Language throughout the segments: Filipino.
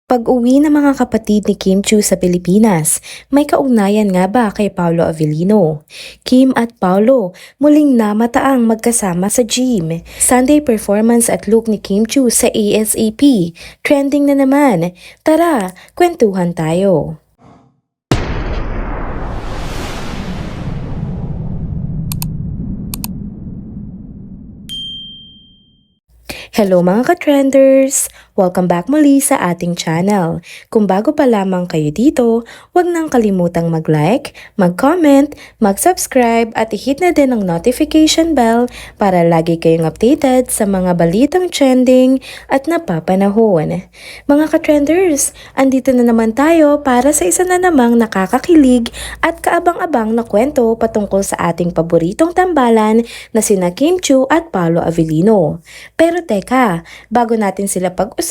Pag-uwi ng mga kapatid ni Kim Chiu sa Pilipinas, may kaugnayan nga ba kay Paolo Avellino? Kim at Paolo muling namataang magkasama sa gym. Sunday performance at look ni Kim Chiu sa ASAP. Trending na naman. Tara, kwentuhan tayo. Hello mga ka-trenders! Welcome back muli sa ating channel. Kung bago pa lamang kayo dito, huwag nang kalimutang mag-like, mag-comment, mag-subscribe at i-hit na din ang notification bell para lagi kayong updated sa mga balitang trending at napapanahon. Mga ka-trenders, andito na naman tayo para sa isa na namang nakakakilig at kaabang-abang na kwento patungkol sa ating paboritong tambalan na sina Kim Chiu at Paolo Avellino. Pero teka, bago natin sila pag-usapan,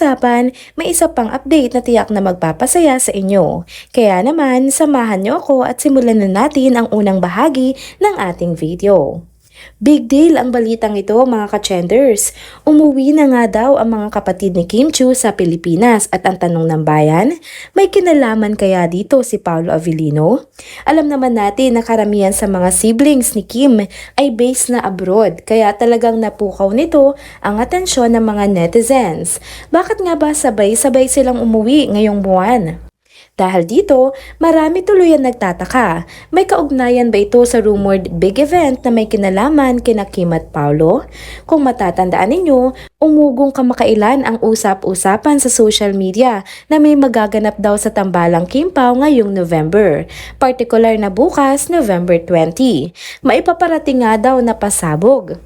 may isa pang update na tiyak na magpapasaya sa inyo. Kaya naman, samahan niyo ako at simulan na natin ang unang bahagi ng ating video. Big deal ang balitang ito mga ka-trenders. Umuwi na nga daw ang mga kapatid ni Kim Chiu sa Pilipinas at ang tanong ng bayan, may kinalaman kaya dito si Paolo Avellino? Alam naman natin na karamihan sa mga siblings ni Kim ay based na abroad kaya talagang napukaw nito ang atensyon ng mga netizens. Bakit nga ba sabay-sabay silang umuwi ngayong buwan? Dahil dito, marami tuloy ang nagtataka. May kaugnayan ba ito sa rumored big event na may kinalaman kina Kim at Paolo? Kung matatandaan ninyo, umugong kamakailan ang usap-usapan sa social media na may magaganap daw sa tambalang Kim Pao ngayong November. Partikular na bukas, November 20. Maipaparating nga daw na pasabog.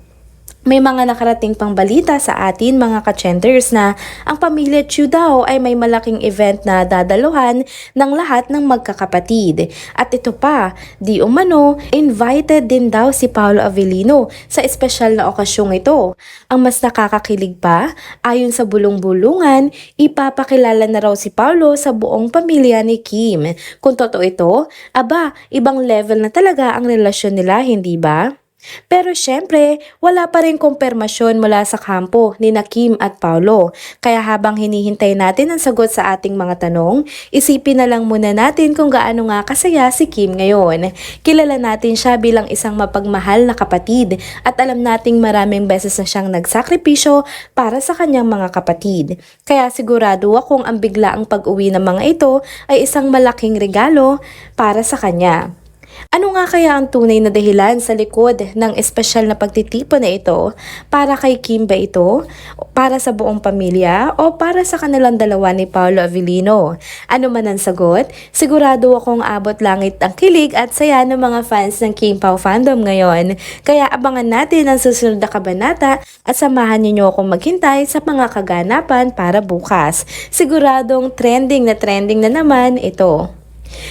May mga nakarating pang balita sa atin mga ka-trenders na ang pamilya Chiu daw ay may malaking event na dadaluhan ng lahat ng magkakapatid. At ito pa, di umano, invited din daw si Paolo Avellino sa espesyal na okasyong ito. Ang mas nakakakilig pa, ayon sa bulong-bulungan, ipapakilala na raw si Paolo sa buong pamilya ni Kim. Kung totoo ito, aba, ibang level na talaga ang relasyon nila, hindi ba? Pero syempre, wala pa rin kumpirmasyon mula sa kampo ni Kim at Paolo. Kaya habang hinihintay natin ang sagot sa ating mga tanong, isipin na lang muna natin kung gaano nga kasaya si Kim ngayon. Kilala natin siya bilang isang mapagmahal na kapatid at alam nating maraming beses na siyang nagsakripisyo para sa kanyang mga kapatid. Kaya sigurado akong ang biglaang pag-uwi ng mga ito ay isang malaking regalo para sa kanya. Ano nga kaya ang tunay na dahilan sa likod ng espesyal na pagtitipon na ito? Para kay Kim ba ito? Para sa buong pamilya? O para sa kanilang dalawa ni Paolo Avellino? Ano man ang sagot, sigurado akong abot langit ang kilig at saya ng mga fans ng Kim Pao fandom ngayon. Kaya abangan natin ang susunod na kabanata at samahan niyo akong maghintay sa mga kaganapan para bukas. Siguradong trending na naman ito.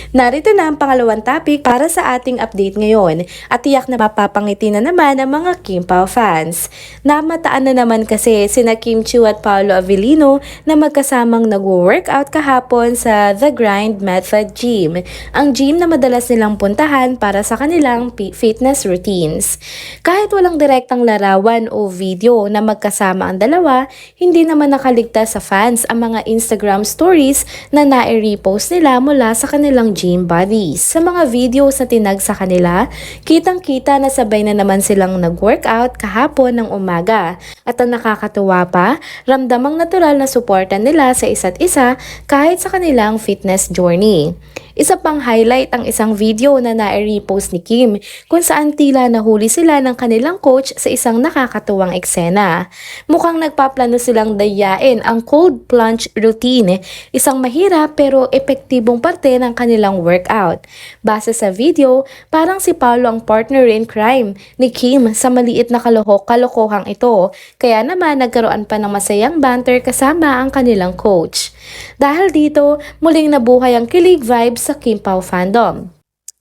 Narito na ang pangalawang topic para sa ating update ngayon at tiyak na mapapangiti na naman ang mga Kim Pao fans. Namataan na naman kasi sina Kim Chiu at Paolo Avellino na magkasamang nag-workout kahapon sa The Grind Method Gym, ang gym na madalas nilang puntahan para sa kanilang fitness routines. Kahit walang direktang larawan o video na magkasama ang dalawa, hindi naman nakaligtas sa fans ang mga Instagram stories na nai-repost nila mula sa kanilang gym buddies. Sa mga videos na tinag sa kanila, kitang-kita na sabay na naman silang nag-workout kahapon ng umaga. At ang nakakatuwa pa, ramdamang natural na suporta nila sa isa't isa kahit sa kanilang fitness journey. Isa pang highlight ang isang video na nai-repost ni Kim kung saan tila nahuli sila ng kanilang coach sa isang nakakatuwang eksena. Mukhang nagpaplano silang dayain ang cold plunge routine, isang mahirap pero epektibong parte ng kanilang workout. Base sa video, parang si Paolo ang partner in crime ni Kim sa maliit na kalokohang ito, kaya naman nagkaroon pa ng masayang banter kasama ang kanilang coach. Dahil dito, muling nabuhay ang kilig vibes sa Kim Pao fandom.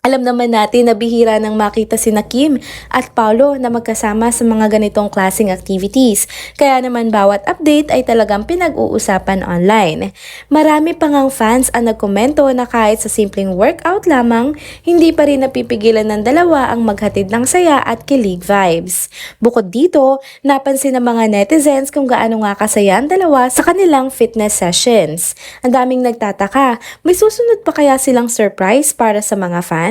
Alam naman natin na bihira nang makita sina Kim at Paolo na magkasama sa mga ganitong klaseng activities. Kaya naman bawat update ay talagang pinag-uusapan online. Marami pa ngang fans ang nagkomento na kahit sa simpleng workout lamang, hindi pa rin napipigilan ng dalawa ang maghatid ng saya at kilig vibes. Bukod dito, napansin ng mga netizens kung gaano nga kasaya ang dalawa sa kanilang fitness sessions. Ang daming nagtataka, may susunod pa kaya silang surprise para sa mga fans?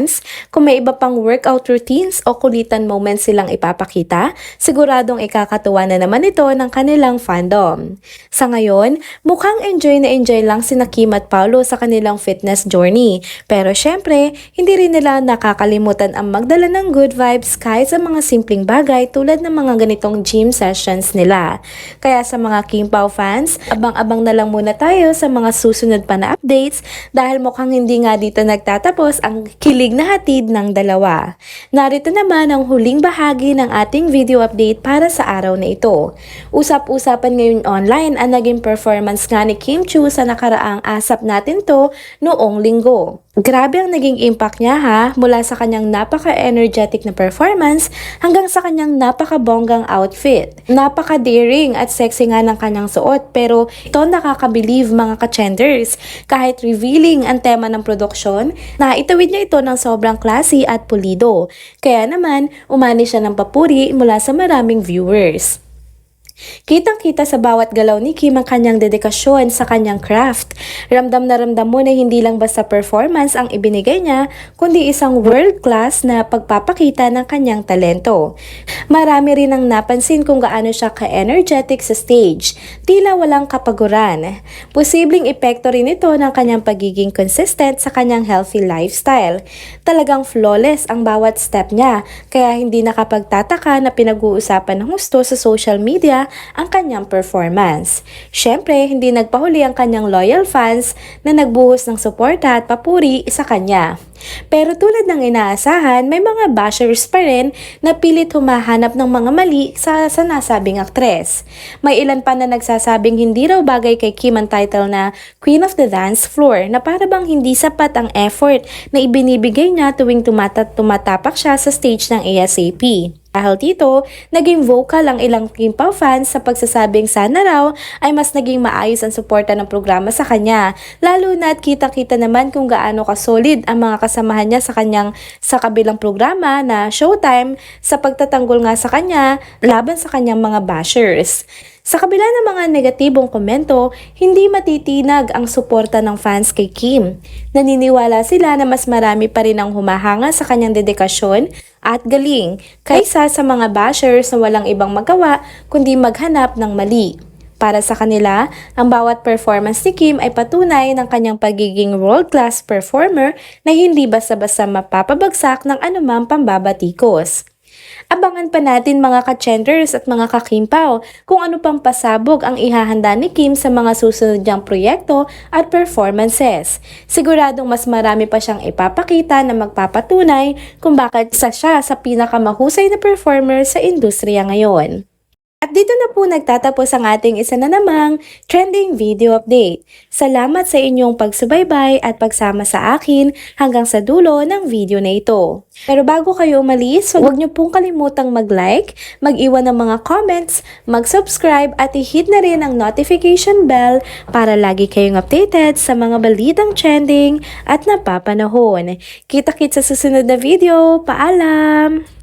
Kung may iba pang workout routines o kulitan moments silang ipapakita, siguradong ikakatuwa na naman ito ng kanilang fandom. Sa ngayon, mukhang enjoy na enjoy lang sina Kim at Paolo sa kanilang fitness journey. Pero syempre, hindi rin nila nakakalimutan ang magdala ng good vibes kahit sa mga simpleng bagay tulad ng mga ganitong gym sessions nila. Kaya sa mga Kim Pao fans, abang-abang na lang muna tayo sa mga susunod pa na updates dahil mukhang hindi nga dito nagtatapos ang kilig na hatid ng dalawa. Narito naman ang huling bahagi ng ating video update para sa araw na ito. Usap-usapan ngayon online ang naging performance nga ni Kim Chiu sa nakaraang ASAP natin to noong linggo. Grabe ang naging impact niya ha, mula sa kanyang napaka-energetic na performance hanggang sa kanyang napaka-bonggang outfit. Napaka-daring at sexy nga ng kanyang suot pero ito nakakabilieve mga ka-chenders. Kahit revealing ang tema ng produksyon, na itawid niya ito ng sobrang classy at pulido. Kaya naman, umani siya ng papuri mula sa maraming viewers. Kitang-kita sa bawat galaw ni Kim ang kanyang dedikasyon sa kanyang craft. Ramdam na ramdam mo na hindi lang basta performance ang ibinigay niya, kundi isang world-class na pagpapakita ng kanyang talento. Marami rin ang napansin kung gaano siya ka-energetic sa stage, tila walang kapaguran. Posibleng epekto rin ito ng kanyang pagiging consistent sa kanyang healthy lifestyle. Talagang flawless ang bawat step niya, kaya hindi nakapagtataka na pinag-uusapan ng gusto sa social media ang kanyang performance. Syempre, hindi nagpahuli ang kanyang loyal fans na nagbuhos ng suporta at papuri sa kanya. Pero tulad ng inaasahan, may mga bashers pa rin na pilit humahanap ng mga mali sa nasabing aktres. May ilan pa na nagsasabing hindi raw bagay kay Kim ang title na Queen of the Dance Floor, na para bang hindi sapat ang effort na ibinibigay niya tuwing tumatapak siya sa stage ng ASAP. Dahil dito, naging vocal ang ilang Kim Pao fans sa pagsasabing sana raw ay mas naging maayos ang suporta ng programa sa kanya. Lalo na at kita-kita naman kung gaano kasolid ang mga kasamahan niya sa kabilang programa na Showtime sa pagtatanggol nga sa kanya laban sa kanyang mga bashers. Sa kabila ng mga negatibong komento, hindi matitinag ang suporta ng fans kay Kim. Naniniwala sila na mas marami pa rin ang humahanga sa kanyang dedikasyon at galing kaysa sa mga bashers na walang ibang magawa kundi maghanap ng mali. Para sa kanila, ang bawat performance ni Kim ay patunay ng kanyang pagiging world-class performer na hindi basta-basta mapapabagsak ng anumang pambabatikos. Abangan pa natin mga ka-chenders at mga ka-Kim Pao kung ano pang pasabog ang ihahanda ni Kim sa mga susunod niyang proyekto at performances. Siguradong mas marami pa siyang ipapakita na magpapatunay kung bakit isa siya sa pinakamahusay na performer sa industriya ngayon. At dito na po nagtatapos ang ating isa na namang trending video update. Salamat sa inyong pagsubaybay at pagsama sa akin hanggang sa dulo ng video na ito. Pero bago kayo umalis, huwag niyo pong kalimutang mag-like, mag-iwan ng mga comments, mag-subscribe at i-hit na rin ang notification bell para lagi kayong updated sa mga balitang trending at napapanahon. Kita-kits sa susunod na video. Paalam!